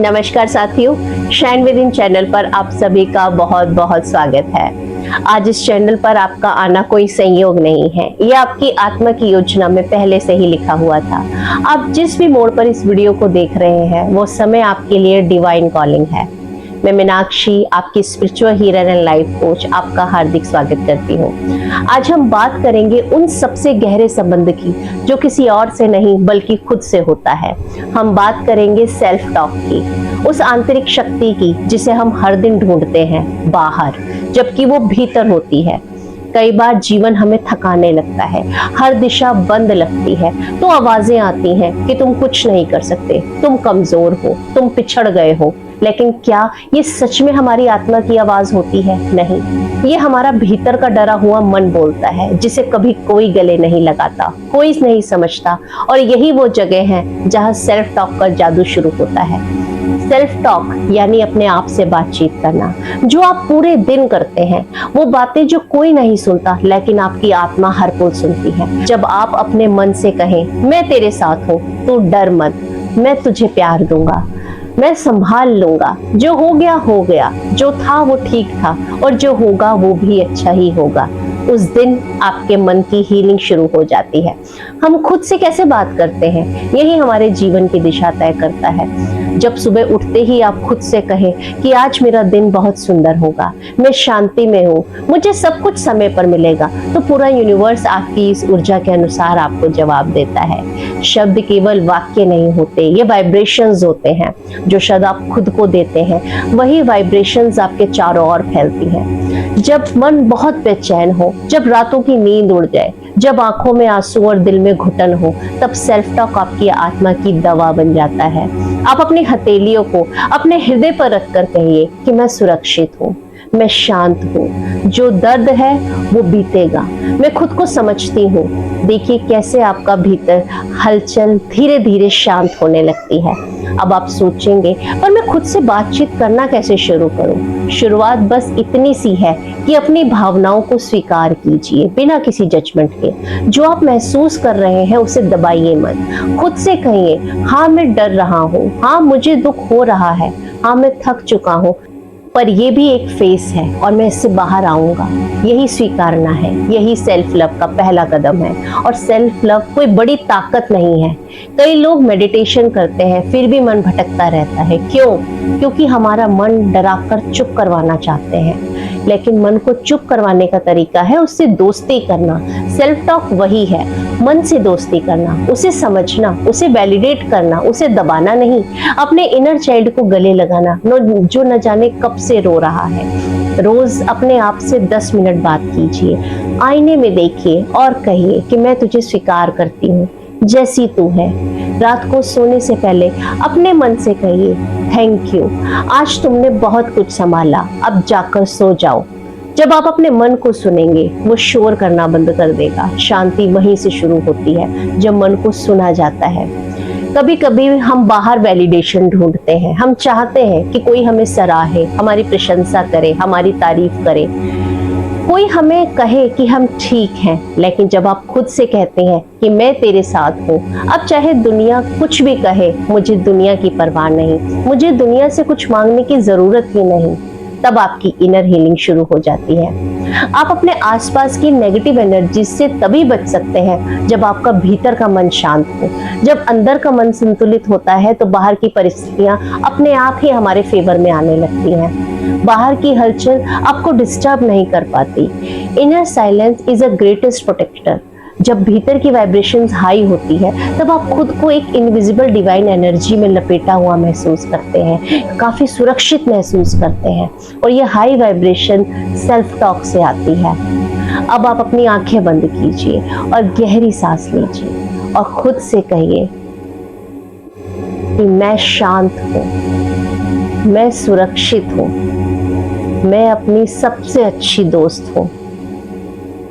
नमस्कार साथियों, shine with in channel पर आप सभी का बहुत बहुत स्वागत है। आज इस चैनल पर आपका आना कोई संयोग नहीं है, यह आपकी आत्मा की योजना में पहले से ही लिखा हुआ था। आप जिस भी मोड़ पर इस वीडियो को देख रहे हैं वो समय आपके लिए डिवाइन कॉलिंग है। मैं मीनाक्षी, आपकी spiritual healer and life coach, आपका हार्दिक स्वागत करती हूँ। आज हम बात करेंगे उन सबसे गहरे संबंध की जो किसी और से नहीं बल्कि खुद से होता है। हम बात करेंगे सेल्फ टॉक की, उस आंतरिक शक्ति की जिसे हम हर दिन ढूंढते हैं बाहर, जबकि वो भीतर होती है। कई बार जीवन हमें थकाने लगता है, हर दिशा बंद लगती है, तो आवाजें आती हैं कि तुम कुछ नहीं कर सकते, तुम कमजोर हो, तुम पिछड़ गए हो। लेकिन क्या ये सच में हमारी आत्मा की आवाज होती है? नहीं, ये हमारा भीतर का डरा हुआ मन बोलता है, जिसे कभी कोई गले नहीं लगाता, कोई नहीं समझता। और यही वो जगह है जहां सेल्फ टॉक का जादू शुरू होता है। सेल्फ टॉक यानी अपने आप से बातचीत करना, जो आप पूरे दिन करते हैं, वो बातें जो कोई नहीं सुनता लेकिन आपकी आत्मा हर पल सुनती है। जब आप अपने मन से कहें, मैं तेरे साथ हूँ, तू डर मत, मैं तुझे प्यार दूंगा, मैं संभाल लूंगा, जो हो गया, जो था वो ठीक था और जो होगा वो भी अच्छा ही होगा, उस दिन आपके मन की हीलिंग शुरू हो जाती है। हम खुद से कैसे बात करते हैं, यही हमारे जीवन की दिशा तय करता है। जब सुबह उठते ही आप खुद से कहें कि आज मेरा दिन बहुत सुंदर होगा, मैं शांति में हूँ, मुझे सब कुछ समय पर मिलेगा, तो पूरा यूनिवर्स आपकी इस ऊर्जा के अनुसार आपको जवाब देता है। शब्द केवल वाक्य नहीं होते, ये वाइब्रेशंस होते हैं। जो शब्द आप खुद को देते हैं वही वाइब्रेशंस आपके चारों ओर फैलती हैं। जब मन बहुत बेचैन हो, जब रातों की नींद उड़ जाए, जब आंखों में आंसू और दिल में घुटन हो, तब सेल्फ टॉक आपकी आत्मा की दवा बन जाता है। आप अपनी हथेलियों को अपने हृदय पर रखकर कहिए कि मैं सुरक्षित हूँ, मैं शांत हूँ, जो दर्द है वो बीतेगा, मैं खुद को समझती हूँ। देखिए कैसे आपका भीतर हलचल धीरे धीरे शांत होने लगती है। अब आप सोचेंगे, पर मैं खुद से बातचीत करना कैसे शुरू करूं? शुरुआत बस इतनी सी है कि अपनी भावनाओं को स्वीकार कीजिए बिना किसी जजमेंट के। जो आप महसूस कर रहे हैं उसे दबाइए मत। खुद से कहिए, हाँ मैं डर रहा हूँ, हाँ मुझे दुख हो रहा है, हाँ मैं थक चुका हूँ, पर ये भी एक फेस है और मैं इससे बाहर आऊंगा। यही स्वीकारना है, यही सेल्फ लव का पहला कदम है। और सेल्फ लव कोई बड़ी ताकत नहीं है। कई लोग मेडिटेशन करते हैं फिर भी मन भटकता रहता है। क्यों? क्योंकि हमारा मन डराकर चुप करवाना चाहते हैं। लेकिन मन को चुप करवाने का तरीका है उससे दोस्ती करना। सेल्फ टॉक वही है, मन से दोस्ती करना, उसे समझना, उसे वैलिडेट करना, उसे दबाना नहीं, अपने इनर चाइल्ड को गले लगाना जो न जाने कब से रो रहा है। रोज अपने आप से 10 मिनट बात कीजिए, आईने में देखिए और कहिए कि मैं तुझे स्वीकार करती हूँ जैसी तू है। रात को सोने से पहले अपने मन से कहिए, थैंक यू, आज तुमने बहुत कुछ संभाला, अब जाकर सो जाओ। जब आप अपने मन को सुनेंगे वो शोर करना बंद कर देगा। शांति वहीं से शुरू होती है जब मन को सुना जाता है। कभी कभी हम बाहर वैलिडेशन ढूंढते हैं, हम चाहते हैं कि कोई हमें सराहे, हमारी प्रशंसा करे, हमारी तारीफ करे, कोई हमें कहे कि हम ठीक हैं। लेकिन जब आप खुद से कहते हैं कि मैं तेरे साथ हूँ, अब चाहे दुनिया कुछ भी कहे, मुझे दुनिया की परवाह नहीं, मुझे दुनिया से कुछ मांगने की जरूरत ही नहीं, तब आपकी इनर हीलिंग शुरू हो जाती है। आप अपने आसपास की नेगेटिव एनर्जी से तभी बच सकते हैं जब आपका भीतर का मन शांत हो। जब अंदर का मन संतुलित होता है तो बाहर की परिस्थितियां अपने आप ही हमारे फेवर में आने लगती हैं। बाहर की हलचल आपको डिस्टर्ब नहीं कर पाती। Inner silence is a greatest protector. जब भीतर की वाइब्रेशंस हाई होती है तब आप खुद को एक इनविजिबल डिवाइन एनर्जी में लपेटा हुआ महसूस करते हैं, काफी सुरक्षित महसूस करते हैं। और ये हाई वाइब्रेशन सेल्फ टॉक से आती है। अब आप अपनी आंखें बंद कीजिए और गहरी सांस लीजिए और खुद से कहिए कि मैं शांत हूँ, मैं सुरक्षित हूँ, मैं अपनी सबसे अच्छी दोस्त हूँ।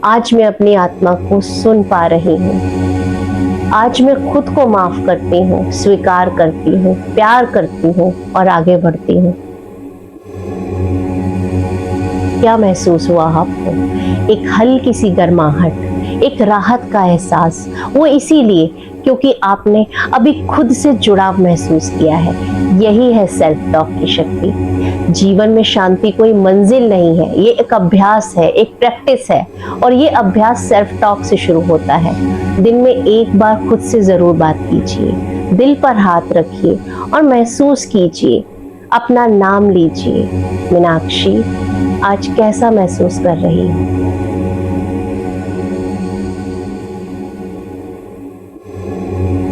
आज मैं अपनी आत्मा को सुन पा रही हूँ। आज मैं खुद को माफ करती हूँ, स्वीकार करती हूँ, प्यार करती हूँ और आगे बढ़ती हूँ। क्या महसूस हुआ आपको? एक हल्की सी गर्माहट, एक राहत का एहसास। वो इसीलिए क्योंकि आपने अभी खुद से जुड़ाव महसूस किया है। यही है सेल्फ टॉक की शक्ति। जीवन में शांति कोई मंजिल नहीं है, ये एक अभ्यास है, एक प्रैक्टिस है, और ये अभ्यास सेल्फ टॉक से शुरू होता है। दिन में एक बार खुद से जरूर बात कीजिए, दिल पर हाथ रखिए और महसूस कीजिए, अपना नाम लीजिए। मीनाक्षी, आज कैसा महसूस कर रही हूँ?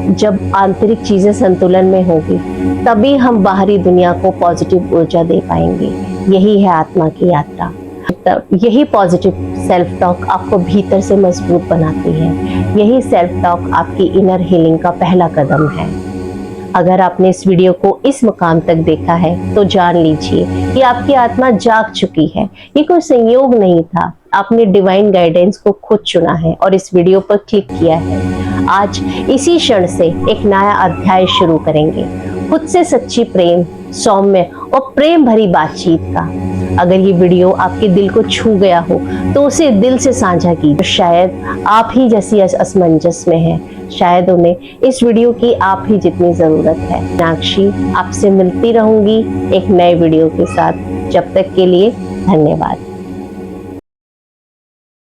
जब आंतरिक चीजें संतुलन में होगी तभी हम बाहरी दुनिया को पॉजिटिव ऊर्जा दे पाएंगे। यही है आत्मा की यात्रा। यही पॉजिटिव सेल्फ टॉक आपको भीतर से मजबूत बनाती है। यही सेल्फ टॉक आपकी इनर हीलिंग का पहला कदम है। अगर आपने इस वीडियो को इस मुकाम तक देखा है तो जान लीजिए कि आपकी आत्मा जाग चुकी है। ये कोई संयोग नहीं था, आपने डिवाइन गाइडेंस को खुद चुना है और इस वीडियो पर क्लिक किया है। आज इसी क्षण से एक नया अध्याय शुरू करेंगे, खुद से सच्ची प्रेम, सौम्य और प्रेम भरी बातचीत का। अगर ये वीडियो आपके दिल को छू गया हो तो उसे दिल से साझा कीजिए। शायद आप ही जैसी असमंजस में है, शायद उन्हें इस वीडियो की आप ही जितनी जरूरत है। मीनाक्षी आपसे मिलती रहूंगी एक नए वीडियो के साथ। जब तक के लिए धन्यवाद।